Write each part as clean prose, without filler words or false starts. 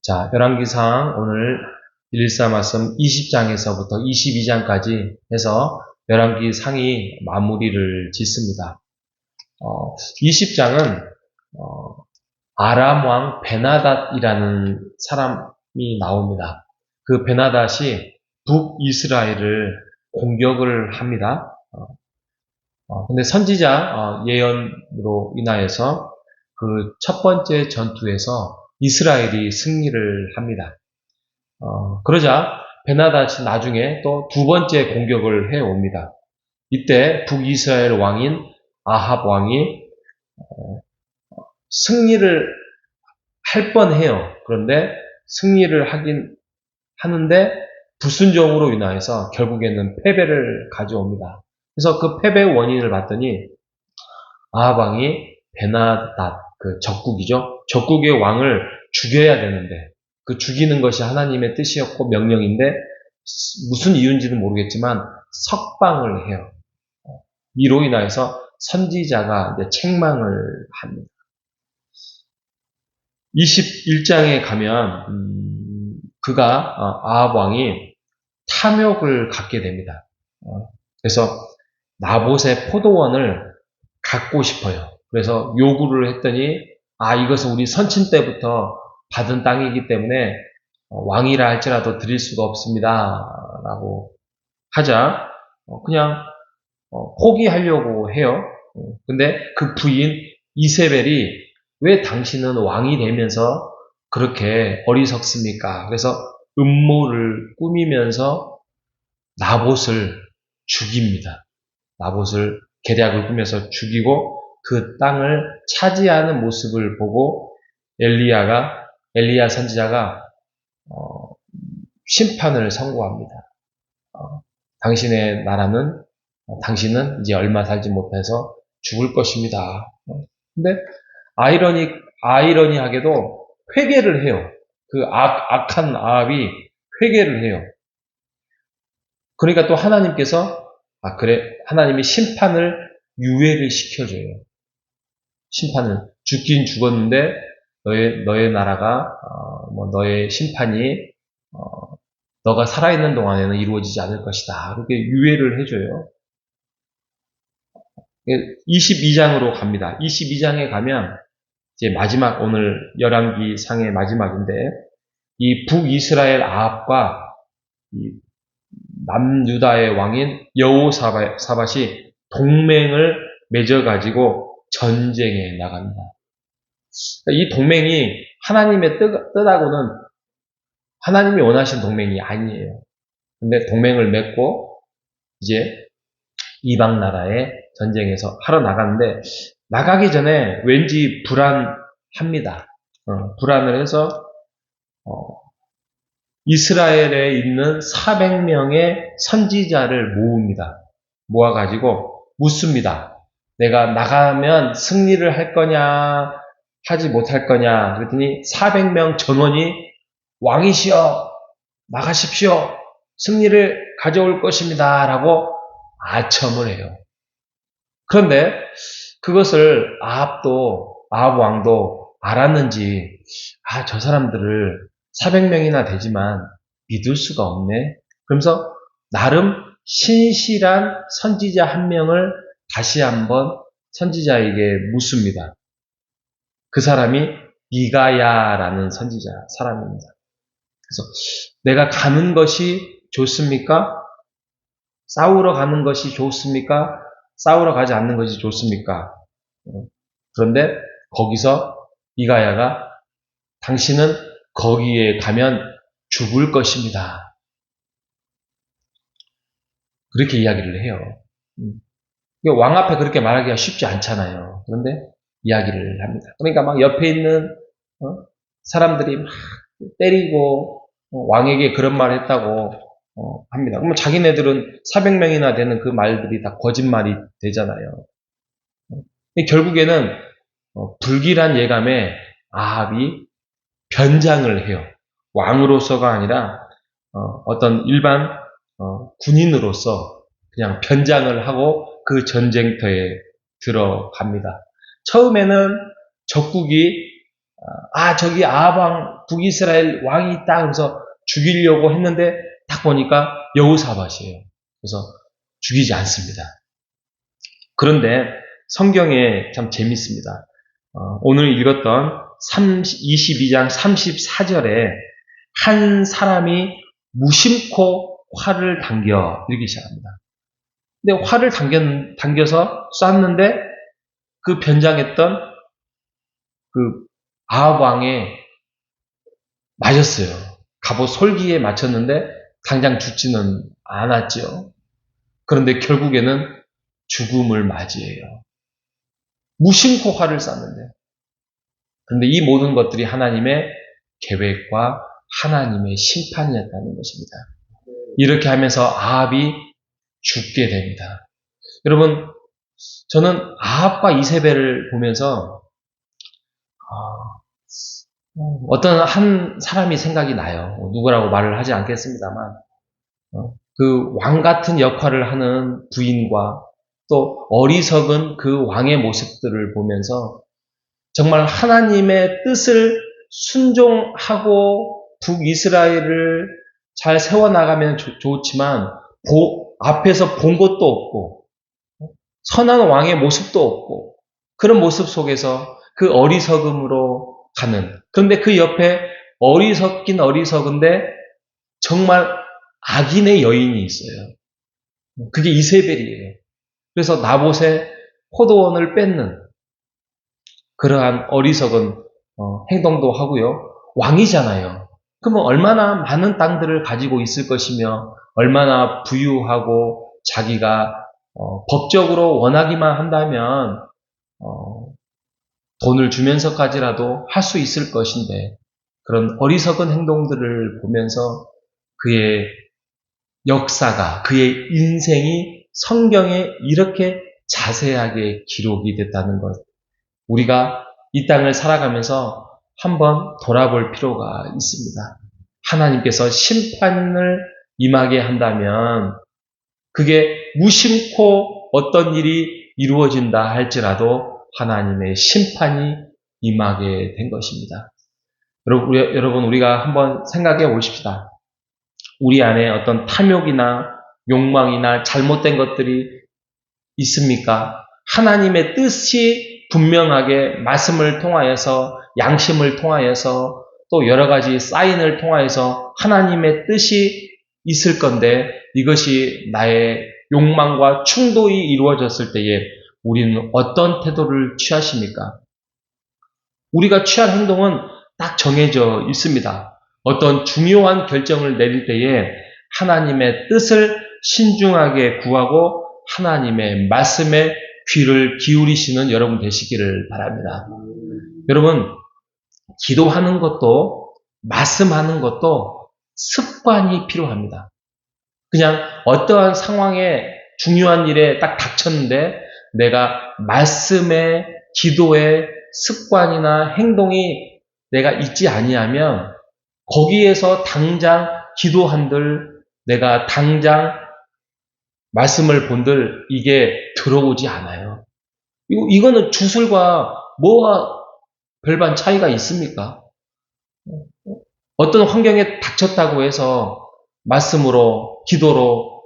자, 열왕기상 오늘 114 말씀 20장에서부터 22장까지 해서 열왕기상이 마무리를 짓습니다. 20장은 아람 왕 베나닷이라는 사람이 나옵니다. 그 베나닷이 북이스라엘을 공격을 합니다. 근데 선지자 예언으로 인하여서 그 첫 번째 전투에서 이스라엘이 승리를 합니다. 그러자 베나닷이 나중에 또 두 번째 공격을 해옵니다. 이때 북이스라엘 왕인 아합 왕이 승리를 할 뻔해요. 그런데 승리를 하긴 하는데 불순종으로 인하여서 결국에는 패배를 가져옵니다. 그래서 그 패배의 원인을 봤더니 아합 왕이 베나닷, 그 적국이죠. 적국의 왕을 죽여야 되는데 그 죽이는 것이 하나님의 뜻이었고 명령인데 무슨 이유인지는 모르겠지만 석방을 해요. 이로 인하여서 선지자가 이제 책망을 합니다. 21장에 가면 그가 아합 왕이 탐욕을 갖게 됩니다. 그래서 나봇의 포도원을 갖고 싶어요. 그래서 요구를 했더니 이것은 우리 선친 때부터 받은 땅이기 때문에 왕이라 할지라도 드릴 수가 없습니다. 라고 하자 그냥 포기하려고 해요. 근데 그 부인 이세벨이 왜 당신은 왕이 되면서 그렇게 어리석습니까? 그래서 음모를 꾸미면서 나봇을 죽입니다. 나봇을 계략을 꾸며서 죽이고 그 땅을 차지하는 모습을 보고 엘리야 선지자가 심판을 선고합니다. 당신의 나라는 당신은 이제 얼마 살지 못해서 죽을 것입니다. 근데 아이러니하게도 회개를 해요. 그 악한 아합이 회개를 해요. 그러니까 또 하나님께서 하나님이 심판을 유예를 시켜줘요. 심판을 죽긴 죽었는데 너의 나라가 너의 심판이 너가 살아있는 동안에는 이루어지지 않을 것이다. 그렇게 유예를 해줘요. 22장으로 갑니다. 22장에 가면 이제 마지막 오늘 열왕기 상의 마지막인데 이 북이스라엘 아합과 이 남유다의 왕인 여호사밧이 동맹을 맺어가지고 전쟁에 나간다. 이 동맹이 하나님의 뜻하고는 하나님이 원하신 동맹이 아니에요. 근데 동맹을 맺고 이제 이방 나라의 전쟁에서 하러 나가는데 나가기 전에 왠지 불안합니다. 불안을 해서 이스라엘에 있는 400명의 선지자를 모읍니다. 모아가지고 묻습니다. 내가 나가면 승리를 할 거냐 하지 못할 거냐 그랬더니 400명 전원이 왕이시여 나가십시오. 승리를 가져올 것입니다. 라고 아첨을 해요. 그런데 그것을 아합 왕도 알았는지 저 사람들을 400명이나 되지만 믿을 수가 없네. 그러면서 나름 신실한 선지자 한 명을 다시 한번 선지자에게 묻습니다. 그 사람이 미가야라는 선지자 사람입니다. 그래서 내가 가는 것이 좋습니까? 싸우러 가는 것이 좋습니까? 싸우러 가지 않는 것이 좋습니까? 그런데 거기서 미가야가 당신은 거기에 가면 죽을 것입니다. 그렇게 이야기를 해요. 왕 앞에 그렇게 말하기가 쉽지 않잖아요. 그런데 이야기를 합니다. 그러니까 막 옆에 있는 사람들이 막 때리고 왕에게 그런 말을 했다고 합니다. 그러면 자기네들은 400명이나 되는 그 말들이 다 거짓말이 되잖아요. 결국에는 불길한 예감에 아합이 변장을 해요. 왕으로서가 아니라 어떤 일반 군인으로서 그냥 변장을 하고 그 전쟁터에 들어갑니다. 처음에는 적국이 저기 아합 왕, 북이스라엘 왕이 있다. 그래서 죽이려고 했는데 딱 보니까 여호사밧이에요. 그래서 죽이지 않습니다. 그런데 성경에 참 재밌습니다. 오늘 읽었던 22장 34절에 한 사람이 무심코 활을 당겨 이렇게 시작합니다. 근데 활을 당겨서 쐈는데 그 변장했던 그 아합 왕에 맞았어요. 갑옷 솔기에 맞췄는데 당장 죽지는 않았죠. 그런데 결국에는 죽음을 맞이해요. 무심코 활을 쐈는데. 그런데 이 모든 것들이 하나님의 계획과 하나님의 심판이었다는 것입니다. 이렇게 하면서 아합이 죽게 됩니다. 여러분, 저는 아합과 이세벨을 보면서 어떤 한 사람이 생각이 나요. 누구라고 말을 하지 않겠습니다만 그 왕 같은 역할을 하는 부인과 또 어리석은 그 왕의 모습들을 보면서 정말 하나님의 뜻을 순종하고 북이스라엘을 잘 세워나가면 좋지만 앞에서 본 것도 없고 선한 왕의 모습도 없고 그런 모습 속에서 그 어리석음으로 가는, 그런데 그 옆에 어리석긴 어리석은데 정말 악인의 여인이 있어요. 그게 이세벨이에요. 그래서 나봇의 포도원을 뺏는 그러한 어리석은 행동도 하고요. 왕이잖아요. 그러면 얼마나 많은 땅들을 가지고 있을 것이며 얼마나 부유하고 자기가 법적으로 원하기만 한다면 돈을 주면서까지라도 할 수 있을 것인데 그런 어리석은 행동들을 보면서 그의 역사가, 그의 인생이 성경에 이렇게 자세하게 기록이 됐다는 것. 우리가 이 땅을 살아가면서 한번 돌아볼 필요가 있습니다. 하나님께서 심판을 임하게 한다면 그게 무심코 어떤 일이 이루어진다 할지라도 하나님의 심판이 임하게 된 것입니다. 여러분, 우리가 한번 생각해 보십시다. 우리 안에 어떤 탐욕이나 욕망이나 잘못된 것들이 있습니까? 하나님의 뜻이 분명하게 말씀을 통하여서, 양심을 통하여서, 또 여러 가지 사인을 통하여서 하나님의 뜻이 있을 건데 이것이 나의 욕망과 충동이 이루어졌을 때에 우리는 어떤 태도를 취하십니까? 우리가 취할 행동은 딱 정해져 있습니다. 어떤 중요한 결정을 내릴 때에 하나님의 뜻을 신중하게 구하고 하나님의 말씀에 귀를 기울이시는 여러분 되시기를 바랍니다. 여러분, 기도하는 것도 말씀하는 것도 습관이 필요합니다. 그냥 어떠한 상황에 중요한 일에 딱 닥쳤는데 내가 말씀에 기도의 습관이나 행동이 내가 있지 아니하면 거기에서 당장 기도한들 내가 당장 말씀을 본들 이게 들어오지 않아요. 이거는 주술과 뭐가 별반 차이가 있습니까? 어떤 환경에 닥쳤다고 해서 말씀으로 기도로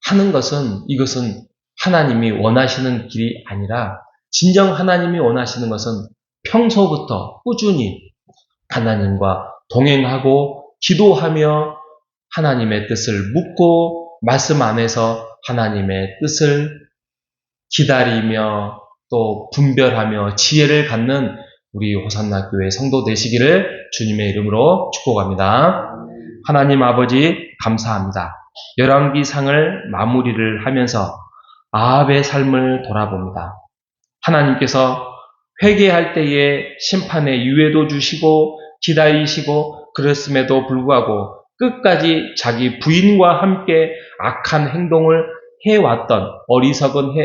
하는 것은 이것은 하나님이 원하시는 길이 아니라 진정 하나님이 원하시는 것은 평소부터 꾸준히 하나님과 동행하고 기도하며 하나님의 뜻을 묻고 말씀 안에서 하나님의 뜻을 기다리며 또 분별하며 지혜를 갖는 우리 호산나 교회 성도 되시기를 주님의 이름으로 축복합니다. 하나님 아버지 감사합니다. 열왕기상을 마무리를 하면서 아합의 삶을 돌아봅니다. 하나님께서 회개할 때에 심판의 유예도 주시고 기다리시고 그랬음에도 불구하고 끝까지 자기 부인과 함께 악한 행동을 해왔던 어리석은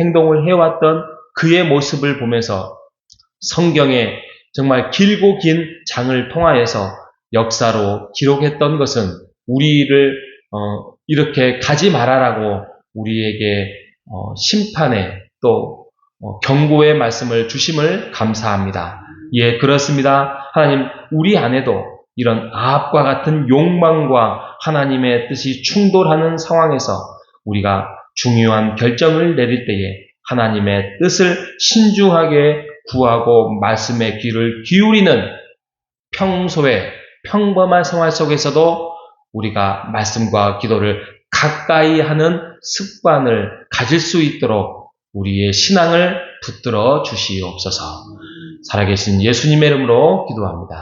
행동을 해왔던 그의 모습을 보면서 성경에 정말 길고 긴 장을 통하여서 역사로 기록했던 것은 우리를 이렇게 가지 말아라고 우리에게 심판의 또 경고의 말씀을 주심을 감사합니다. 예, 그렇습니다. 하나님, 우리 안에도 이런 아합과 같은 욕망과 하나님의 뜻이 충돌하는 상황에서 우리가 중요한 결정을 내릴 때에 하나님의 뜻을 신중하게 구하고 말씀의 귀를 기울이는 평소에 평범한 생활 속에서도 우리가 말씀과 기도를 가까이 하는 습관을 가질 수 있도록 우리의 신앙을 붙들어 주시옵소서. 살아계신 예수님의 이름으로 기도합니다.